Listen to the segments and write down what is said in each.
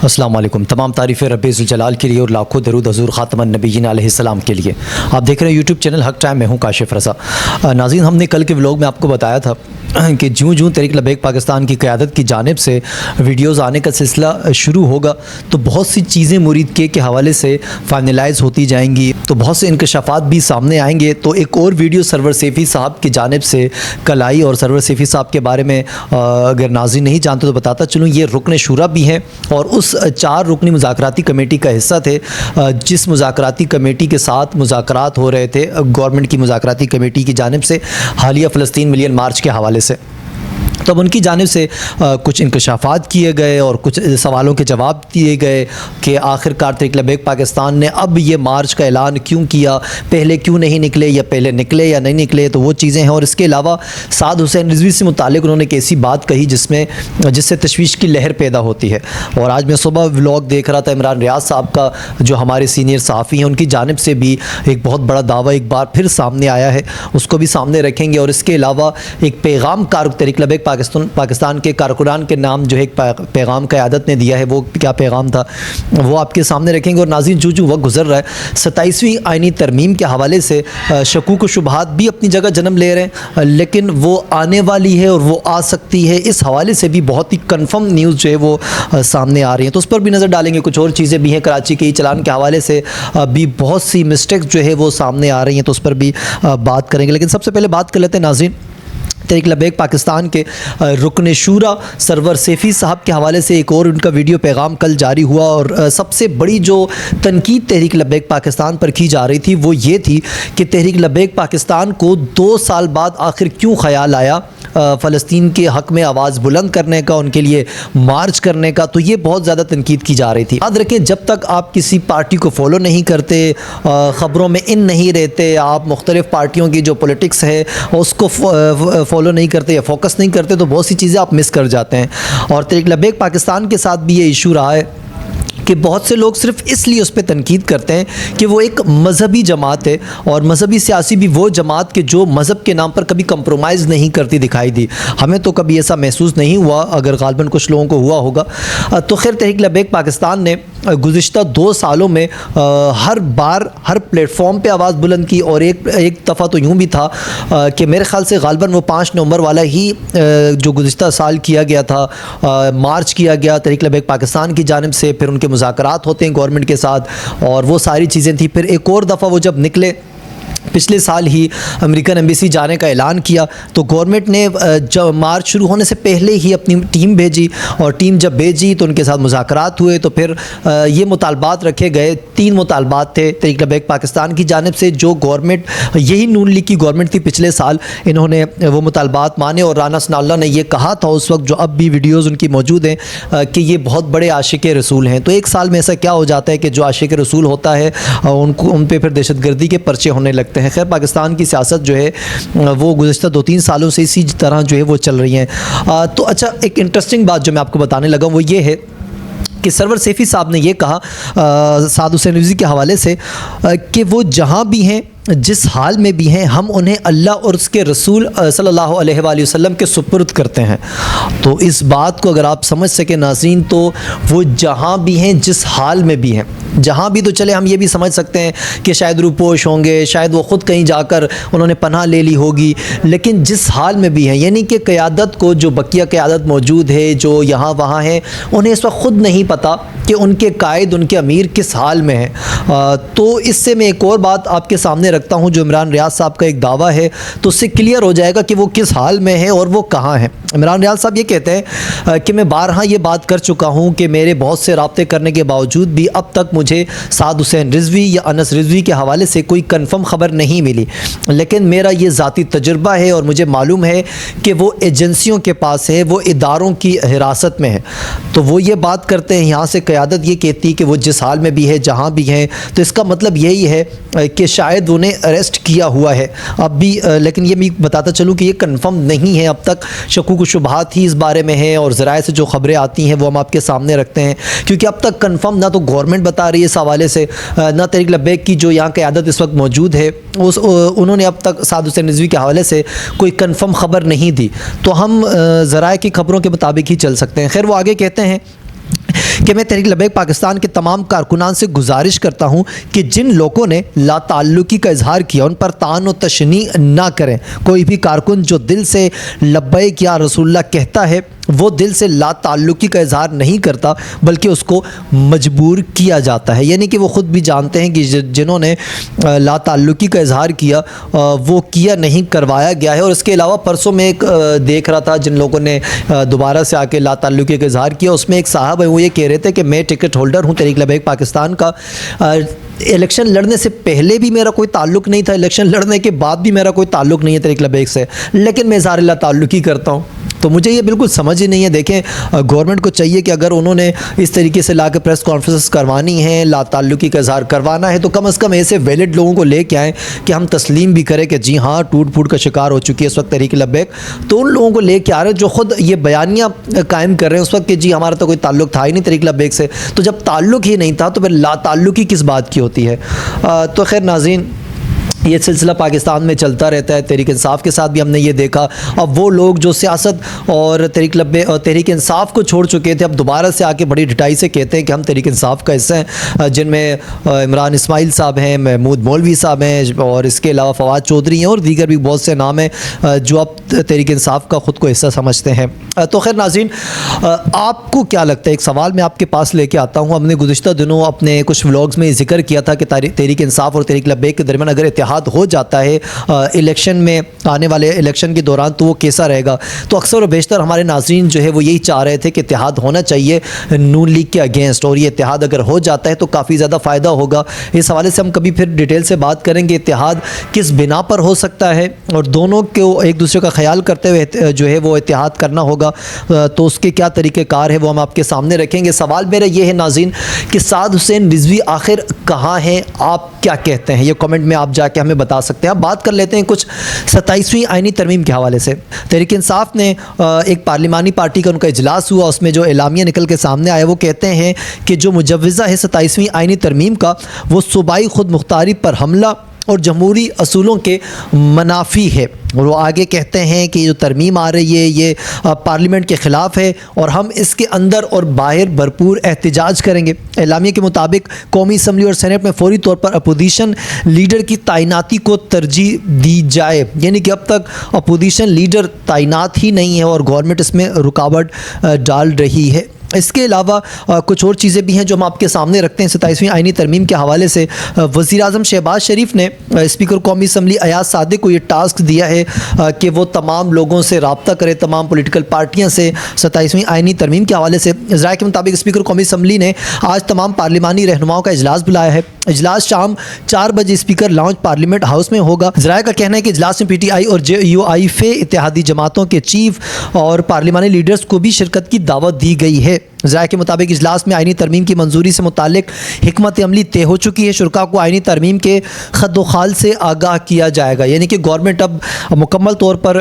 अस्सलाम वालेकुम। तमाम तारीफ़ें रब्बे ज़ुल जलाल के लिए और लाखों दरूद हज़ूर ख़ातमुन नबिय्यीन अलैहिस्सलाम के लिए। आप देख रहे हैं यूट्यूब चैनल हक टाइम, मैं हूँ काशिफ़ रज़ा। नाज़रीन, हमने कल के व्लॉग में आपको बताया था कि जूँ तहरीक लबैक पाकिस्तान की क़यादत की जानिब से वीडियोज़ आने का सिलसिला शुरू होगा तो बहुत सी चीज़ें मुरीद के हवाले से फ़ाइनलाइज़ होती जाएंगी, तो बहुत से इंकशाफ़ात भी सामने आएंगे। तो एक और वीडियो सरवर सैफ़ी साहब की जानिब से कल आई, और सरवर सैफ़ी साहब के बारे में अगर नाज़रीन नहीं जानते तो बताता चलूँ, ये रुकन शूरा भी हैं और उस 4 रुकनी मुज़ाकराती कमेटी का हिस्सा थे, जिस मुज़ाकराती कमेटी के साथ मुज़ाकरात हो रहे थे गवर्नमेंट की मुज़ाकराती कमेटी की जानिब से हालिया फ़लस्तीन मिलियन मार्च के हवाले से। तब उनकी जानिब से कुछ इंकशाफ़ात किए गए और कुछ सवालों के जवाब दिए गए कि आखिरकार तहरीक लबैक पाकिस्तान ने अब ये मार्च का ऐलान क्यों किया, पहले क्यों नहीं निकले, या पहले निकले या नहीं निकले, तो वो चीज़ें हैं। और इसके अलावा साद हुसैन रिजवी से मुतालिक उन्होंने एक ऐसी बात कही जिससे तशवीश की लहर पैदा होती है। और आज मैं सुबह व्लॉग देख रहा था इमरान रियाज साहब का, जो हमारे सीनियर सहाफ़ी हैं, उनकी जानिब से भी एक बहुत बड़ा दावा एक बार फिर सामने आया है, उसको भी सामने रखेंगे। और इसके अलावा एक पैगाम तहरीक लबैक पाकिस्तान के कारकुनान के नाम जो है एक पैगाम क़यादत ने दिया है, वो क्या पैगाम था वो आपके सामने रखेंगे। और नाज़रीन, जो वक्त गुजर रहा है 27वीं आइनी तरमीम के हवाले से शकूक व शुबहात भी अपनी जगह जन्म ले रहे हैं, लेकिन वो आने वाली है और वो आ सकती है, इस हवाले से भी बहुत ही कन्फर्म न्यूज़ जो है वो सामने आ रही है, तो उस पर भी नज़र डालेंगे। कुछ और चीज़ें भी हैं, कराची के चलान के हवाले से भी बहुत सी मिस्टेक्स जो है वो सामने आ रही हैं, तो उस पर भी बात करेंगे। लेकिन सबसे पहले बात कर लेते हैं नाज़रीन तहरीक लबैक पाकिस्तान के रुकन शूरा सरवर सैफ़ी साहब के हवाले से एक और उनका वीडियो पैगाम कल जारी हुआ। और सबसे बड़ी जो तनकीद तहरीक लबैक पाकिस्तान पर की जा रही थी वो ये थी कि तहरीक लबैक पाकिस्तान को 2 साल बाद आखिर क्यों ख़याल आया फ़लस्तीन के हक़ में आवाज़ बुलंद करने का, उनके लिए मार्च करने का। तो ये बहुत ज़्यादा तनकीद की जा रही थी। याद रखें, जब तक आप किसी पार्टी को फॉलो नहीं करते, ख़बरों में इन नहीं रहते, आप मुख्तलिफ़ पार्टियों की जो पॉलिटिक्स है उसको फॉलो नहीं करते या फोकस नहीं करते, तो बहुत सी चीज़ें आप मिस कर जाते हैं। और तहरीक लबैक पाकिस्तान के साथ भी ये इशू रहा है कि बहुत से लोग सिर्फ इसलिए उस पर तनकीद करते हैं कि वो एक मज़हबी जमात है, और मज़हबी सियासी भी वो जमात के जो मज़हब के नाम पर कभी कंप्रोमाइज़ नहीं करती दिखाई दी। हमें तो कभी ऐसा महसूस नहीं हुआ, अगर गालिबन कुछ लोगों को हुआ होगा। तो खैर, तहरीक लबैक पाकिस्तान ने गुज़िश्ता 2 सालों में हर बार हर प्लेटफॉर्म पे आवाज़ बुलंद की। और एक दफ़ा तो यूँ भी था कि मेरे ख़्याल से गालिबन वो 5 नवंबर वाला ही जो गुज़िश्ता साल किया गया था, मार्च किया गया तहरीक लबैक पाकिस्तान की जानिब से, फिर उनके मुज़ाकरात होते हैं गवर्नमेंट के साथ, और वो सारी चीज़ें थी। फिर एक और दफ़ा वो जब निकले पिछले साल ही अमेरिकन एम्बेसी जाने का ऐलान किया, तो गवर्नमेंट ने जब मार्च शुरू होने से पहले ही अपनी टीम भेजी, और टीम जब भेजी तो उनके साथ मुज़ाकरात हुए। तो फिर ये मुतालबात रखे गए, 3 मुतालबात थे तहरीक लबैक पाकिस्तान की जानिब से, जो गवर्नमेंट यही नून लीग की गवर्नमेंट थी पिछले साल, इन्होंने वो मुतालबात माने। और राना सनाउल्लाह ने ये कहा था उस वक्त, जो अब भी वीडियोज़ उनकी मौजूद हैं, कि ये बहुत बड़े आशिक रसूल हैं। तो एक साल में ऐसा क्या हो जाता है कि जो आशिक रसूल होता है उन पर फिर दहशतगर्दी के पर्चे होने लगते हैं। खैर, पाकिस्तान की सियासत जो है वो गुज़श्ता 2-3 सालों से इसी तरह जो है वो चल रही है। तो अच्छा, एक इंटरेस्टिंग बात जो मैं आपको बताने लगा वो ये है कि सरवर सैफ़ी साहब ने ये कहा साद हुसैन रिज़वी के हवाले से कि वो जहाँ भी हैं, जिस हाल में भी हैं, हम उन्हें अल्लाह और उसके रसूल सल्लल्लाहु अलैहि वसल्लम के सुपुर्द करते हैं। तो इस बात को अगर आप समझ सकें नाज़रीन, तो वो जहाँ भी हैं, जिस हाल में भी हैं, जहाँ भी, तो चले हम ये भी समझ सकते हैं कि शायद रूपोश होंगे, शायद वो ख़ुद कहीं जाकर उन्होंने पनाह ले ली होगी, लेकिन जिस हाल में भी हैं, यानी कि क़यादत को, जो बकिया क़यादत मौजूद है, जो यहाँ वहाँ है, उन्हें इस वक्त ख़ुद नहीं पता कि उनके कायद, उनके अमीर किस हाल में हैं। तो इससे मैं एक और बात आपके सामने रखता हूँ, जो इमरान रियाज साहब का एक दावा है, तो उससे क्लियर हो जाएगा कि वो किस हाल में है और वो कहाँ है। इमरान रियाज साहब ये कहते हैं कि मैं बारहा ये बात कर चुका हूँ कि मेरे बहुत से राब्ते करने के बावजूद भी अब तक मुझे साद हुसैन रिजवी या अनस रिजवी के हवाले से कोई कन्फर्म ख़बर नहीं मिली, लेकिन मेरा ये ज़ाती तजुर्बा है और मुझे मालूम है कि वो एजेंसियों के पास है, वो इदारों की हिरासत में है। तो वो ये बात करते हैं, यहाँ से क़यादत ये कहती है कि वो जिस हाल में भी है, जहाँ भी हैं, तो इसका मतलब यही है कि शायद उन्हें अरेस्ट किया हुआ है अब भी। लेकिन ये मैं बताता चलूँ कि ये कन्फर्म नहीं है अब तक, शकूक शुबहात ही इस बारे में है, और ज़राए से जो खबरें आती हैं वो हम आपके सामने रखते हैं, क्योंकि अब तक कन्फर्म ना तो गवर्नमेंट बता रही है इस हवाले से, ना तहरीक लबैक की जो यहाँ क़यादत इस वक्त मौजूद है उन्होंने अब तक साद हुसैन रिज़वी के हवाले से कोई कन्फर्म ख़बर नहीं दी। तो हम ज़राए की खबरों के मुताबिक ही चल सकते हैं। खैर, वो आगे कहते हैं कि मैं तहरीक लबैक पाकिस्तान के तमाम कारकुनान से गुजारिश करता हूँ कि जिन लोगों ने लाताल्लुकी का इजहार किया उन पर तान व तशनी ना करें। कोई भी कारकुन जो दिल से लब्बैक या रसूलुल्लाह कहता है वो दिल से लाताल्लुकी का इजहार नहीं करता, बल्कि उसको मजबूर किया जाता है। यानी कि वो ख़ुद भी जानते हैं कि जिन्होंने लाताल्लुकी का इजहार किया वो किया नहीं, करवाया गया है। और इसके अलावा परसों में एक देख रहा था जिन लोगों ने दोबारा से आके लाताल्लुकी का इजहार किया, उसमें एक साहब है वो ये कह रहे थे कि मैं टिकट होल्डर हूँ तहरीक लबैक पाकिस्तान का। इलेक्शन लड़ने से पहले भी मेरा कोई ताल्लुक़ नहीं था, इलेक्शन लड़ने के बाद भी मेरा कोई ताल्लुक़ नहीं है तहरीक लबैक से, लेकिन मैं इज़हार लाताल्लुकी करता हूँ। तो मुझे ये बिल्कुल समझ ही नहीं है। देखें, गवर्नमेंट को चाहिए कि अगर उन्होंने इस तरीके से ला के प्रेस कॉन्फ्रेंस करवानी है, लाताल्लुकी का इज़हार करवाना है, तो कम से कम ऐसे वैलिड लोगों को लेके आएँ कि हम तस्लीम भी करें कि जी हाँ टूट फूट का शिकार हो चुकी है इस वक्त तहरीक लबैक। तो उन लोगों को लेके आ रहे हैं जो ख़ुद ये बयानियाँ कायम कर रहे हैं उस वक्त कि जी हमारा तो कोई ताल्लुक़ था ही नहीं तहरीक लबैक से। तो जब ताल्लुक़ ही नहीं था तो फिर लाताल्लुकी किस बात की होती है। तो खैर नाज़रीन, ये सिलसिला पाकिस्तान में चलता रहता है। तहरीक इंसाफ के साथ भी हमने ये देखा। अब वो लोग जो सियासत और तहरीक इंसाफ को छोड़ चुके थे, अब दोबारा से आके बड़ी ढिठाई से कहते हैं कि हम तहरीक इंसाफ का हिस्सा हैं, जिनमें इमरान इस्माइल साहब हैं, महमूद मौलवी साहब हैं और इसके अलावा फवाद चौधरी हैं और दीगर भी बहुत से नाम हैं जो अब तहरीक इंसाफ का ख़ुद को हिस्सा समझते हैं। तो खैर नाज़रीन, आपको क्या लगता है, एक सवाल मैं आपके पास लेके आता हूँ। हमने गुज़िश्ता दिनों अपने कुछ व्लॉग्स में जिक्र किया था कि तहरीक इंसाफ और तहरीक लबैक के दरमियान अगर इत्तेहाद हो जाता है इलेक्शन में, आने वाले इलेक्शन के दौरान, तो वो कैसा रहेगा। तो अक्सर और बेशतर हमारे नाज़रीन जो है वो यही चाह रहे थे कि इत्तेहाद होना चाहिए नून लीग के अगेंस्ट, और ये इत्तेहाद अगर हो जाता है तो काफ़ी ज़्यादा फ़ायदा होगा। इस हवाले से हम कभी फिर डिटेल से बात करेंगे इत्तेहाद किस बिना पर हो सकता है, और दोनों को एक दूसरे का ख्याल करते हुए जो है वो इत्तेहाद करना होगा, तो उसके क्या तरीक़ेकार है वो हम आपके सामने रखेंगे। सवाल मेरा ये है नाज़रीन कि साद हुसैन रिजवी आखिर कहाँ हैं, आप क्या कहते हैं, ये कमेंट में आप जाके हमें बता सकते हैं। अब बात कर लेते हैं कुछ 27वीं आईनी तरमीम के हवाले से। तहरीक इंसाफ ने एक पार्लिमानी पार्टी का उनका इजलास हुआ, उसमें जो एलामिया निकल के सामने आया वो कहते हैं कि जो मुजव्वज़ा है 27वीं आईनी तरमीम का वो सूबाई खुद मुख्तारी पर हमला और जमहूरी असूलों के मनाफी है। और वो आगे कहते हैं कि जो तरमीम आ रही है ये पार्लियामेंट के ख़िलाफ़ है और हम इसके अंदर और बाहर भरपूर एहतजाज करेंगे। एलामिया के मुताबिक कौमी असम्बली और सेनेट में फौरी तौर पर अपोजिशन लीडर की तैनाती को तरजीह दी जाए। यानी कि अब तक अपोजिशन लीडर तैनात ही नहीं है और गवर्नमेंट इसमें रुकावट डाल रही है। इसके अलावा कुछ और चीज़ें भी हैं जो हम आपके सामने रखते हैं 27वीं आईनी तरमीम के हवाले से। वज़ीर-ए-आज़म शहबाज शरीफ ने स्पीकर कौमी असम्बली अयाज सादिक को ये टास्क दिया है कि वो तमाम लोगों से रब्ता करे, तमाम पॉलिटिकल पार्टियां से 27वीं आईनी तरमीम के हवाले से। ज़राए के मुताबिक स्पीकर कौमी असम्बली ने आज तमाम पार्लिमानी रहनुमाओं का इजलास बुलाया है। इजलास शाम 4 बजे स्पीकर लाउंज पार्लियामेंट हाउस में होगा। ज़राए का कहना है कि इजलास में PTI और JUIF इत्तेहादी जमातों के चीफ और पार्लिमानी लीडर्स को भी शिरकत की दावत दी गई है। ज़राए के मुताबिक इजलास में आईनी तरमीम की मंजूरी से मुतालिक हिकमत अमली तय हो चुकी है। शुरका को आईनी तरमीम के खद्दोखाल से आगाह किया जाएगा। यानी कि गवर्नमेंट अब मुकम्मल तौर पर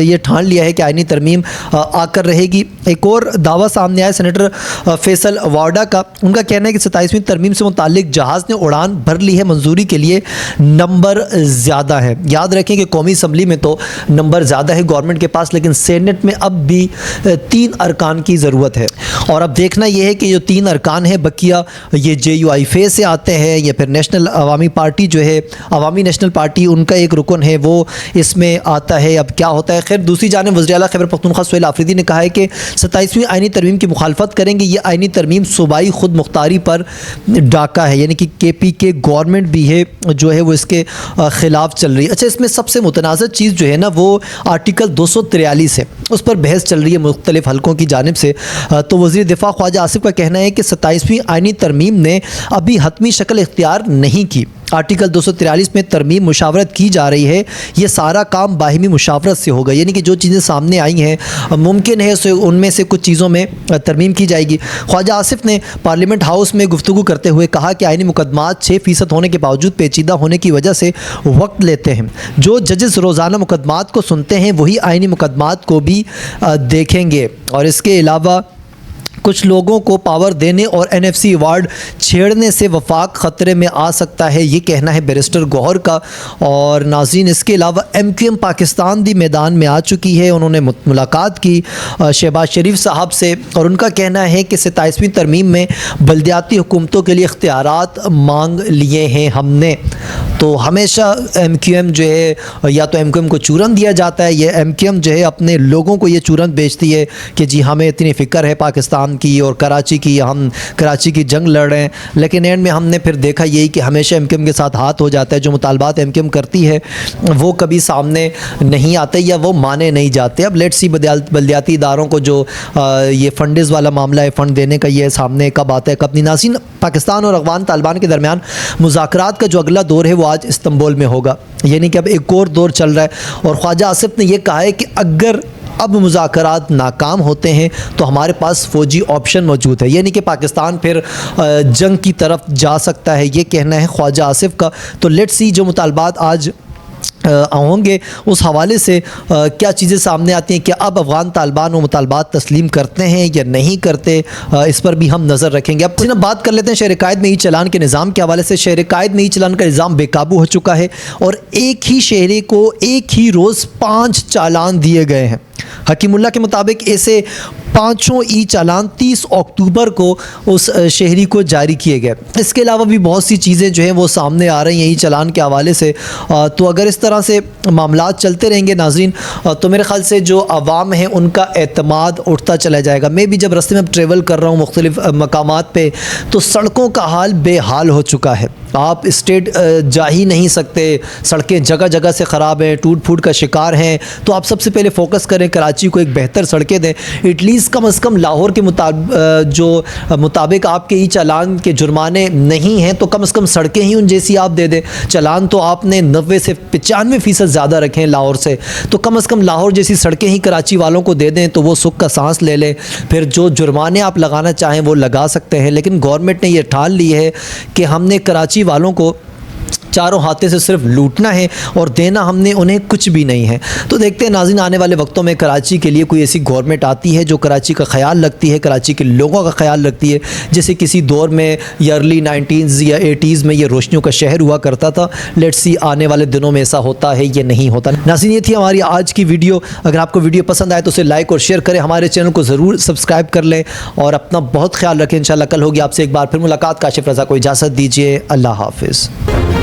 ये ठान लिया है कि आईनी तरमीम आकर रहेगी। एक और दावा सामने आया सेनेटर फैसल वाडा का। उनका कहना है कि 27वीं तरमीम से मुतालिक जहाज़ ने उड़ान भर ली है, मंजूरी के लिए नंबर ज़्यादा है। याद रखें कि कौमी असम्बली में तो नंबर ज़्यादा है गवर्नमेंट के पास, लेकिन सेनेट में अब भी 3 अरकान की ज़रूरत है। और अब देखना यह है कि जो 3 अरकान हैं बकिया ये JUIF से आते हैं या फिर नेशनल अवामी पार्टी जो है, अवामी नेशनल पार्टी, उनका एक रुकन है वो इसमें आता है। अब क्या होता है। खैर दूसरी जानिब वज़ीर आला खैबर पख्तूनख्वा सुहेल आफरीदी ने कहा है कि 27वीं आईनी तरमीम की मुखालफत करेंगे। ये आईनी तरमीम सूबाई खुद मुख्तारी पर डाका है, यानी कि KPK गवर्नमेंट भी है जो है वो इसके ख़िलाफ़ चल रही है। अच्छा, इसमें सबसे मुतनाज़ चीज़ जो है ना वो आर्टिकल 243 है, उस पर बहस चल रही है मुख्तलिफ़ हलकों की जानिब से। तो वज़ीर दिफा ख्वाजा आसिफ का कहना है कि 27वीं आईनी तरमीम ने अभी हतमी शक्ल इख्तियार नहीं की। आर्टिकल 243 में तरमीम मुशावरत की जा रही है। ये सारा काम बाहिमी मुशावरत से होगा, यानी कि जो चीज़ें सामने आई हैं मुमकिन है उनमें से कुछ चीज़ों में तरमीम की जाएगी। ख्वाजा आसिफ ने पार्लियामेंट हाउस में गुफ्तगू करते हुए कहा कि आईनी मुकदमात 6% होने के बावजूद पेचीदा होने की वजह से वक्त लेते हैं। जो जजेस रोज़ाना मुकदमात को सुनते हैं वही आईनी मुकदमात को भी देखेंगे। और इसके अलावा कुछ लोगों को पावर देने और NFC अवार्ड छेड़ने से वफाक ख़तरे में आ सकता है, ये कहना है बैरिस्टर गौहर का। और नाज़रीन, इसके अलावा MQM पाकिस्तान भी मैदान में आ चुकी है। उन्होंने मुलाकात की शहबाज शरीफ साहब से और उनका कहना है कि 27वीं तरमीम में बल्दियाती हुकूमतों के लिए इख्तियारात मांग लिए हैं हमने। तो हमेशा MQM जो है, या तो MQM को चूरन दिया जाता है, या MQM जो है अपने लोगों को ये चूरन बेचती है कि जी हमें इतनी फ़िक्र है पाकिस्तान की और कराची की, हम कराची की जंग लड़ रहे हैं। लेकिन एंड में हमने फिर देखा यही कि हमेशा MQM के साथ हाथ हो जाता है। जो मुतालबात MQM करती है वो कभी सामने नहीं आते या वो माने नहीं जाते। अब लेट्स सी बल्दियाती इदारों को जो ये फंडिज़ वाला मामला है, फ़ंड देने का, ये सामने कब आता है कब नहीं। नाज़रीन, पाकिस्तान और अफ़गान तालिबान के दरमियान मुज़ाकरात का जो अगला दौर है वो आज इस्तांबुल में होगा, यानी कि अब एक और दौर चल रहा है। और ख्वाजा आसिफ ने यह कहा है कि अगर अब मुज़ाकरात नाकाम होते हैं तो हमारे पास फ़ौजी ऑप्शन मौजूद है, यानी कि पाकिस्तान फिर जंग की तरफ जा सकता है, ये कहना है ख्वाजा आसिफ का। तो लेट्स सी जो मुतालबात आज होंगे उस हवाले से क्या चीज़ें सामने आती हैं, क्या अब अफ़गान तालिबान वो मुतालबात तस्लीम करते हैं या नहीं करते, इस पर भी हम नज़र रखेंगे। अब ना बात कर लेते हैं शहर कायद में ई चालान के निज़ाम के हवाले से। शहर कायद में ई चालान का निज़ाम बेकाबू हो चुका है और एक ही शहरी को एक ही रोज़ 5 चालान दिए गए हैं। हकीमुल्लाह के मुताबिक ऐसे 5 ई चालान 30 अक्टूबर को उस शहरी को जारी किए गए। इसके अलावा भी बहुत सी चीज़ें जो हैं वो सामने आ रही हैं ई चालान के हवाले से। तो अगर इस तरह से मामलात चलते रहेंगे नाज़रीन, तो मेरे ख़्याल से जो आवाम है उनका एतमाद उठता चला जाएगा। मैं भी जब रास्ते में ट्रेवल कर रहा हूँ मुख्तलिफ़ मकामात पे, तो सड़कों का हाल बेहाल हो चुका है। आप स्टेट जा ही नहीं सकते, सड़कें जगह जगह से ख़राब हैं, टूट फूट का शिकार हैं। तो आप सबसे पहले फ़ोकस करें कराची को एक बेहतर सड़कें दें। एटलीस्ट कम अज़ कम लाहौर के मुताबिक आपके ई चालान के जुर्माने नहीं हैं, तो कम अज़ कम सड़कें ही उन जैसी आप दे दें। चालान तो आपने 90 से 95% ज़्यादा रखे हैं लाहौर से, तो कम अज़ कम लाहौर जैसी सड़कें ही कराची वालों को दे दें तो वो सुख का सांस ले लें। फिर जो जुर्माने आप लगाना चाहें वो लगा सकते हैं। लेकिन गवर्नमेंट ने यह ठान ली है कि हमने कराची वालों को चारों हाथे से सिर्फ लूटना है और देना हमने उन्हें कुछ भी नहीं है। तो देखते हैं नाज़रीन, आने वाले वक्तों में कराची के लिए कोई ऐसी गवर्नमेंट आती है जो कराची का ख्याल रखती है, कराची के लोगों का ख्याल रखती है, जैसे किसी दौर में या अर्ली 90s या 80s में ये रोशनियों का शहर हुआ करता था। लेट्स सी आने वाले दिनों में ऐसा होता है या नहीं होता। नाज़रीन, ये थी हमारी आज की वीडियो। अगर आपको वीडियो पसंद आए तो उसे लाइक और शेयर करें, हमारे चैनल को ज़रूर सब्सक्राइब कर लें और अपना बहुत ख्याल रखें। इंशाल्लाह कल होगी आपसे एक बार फिर मुलाकात। काशिफ रज़ा को इजाज़त दीजिए। अल्लाह हाफ़िज़।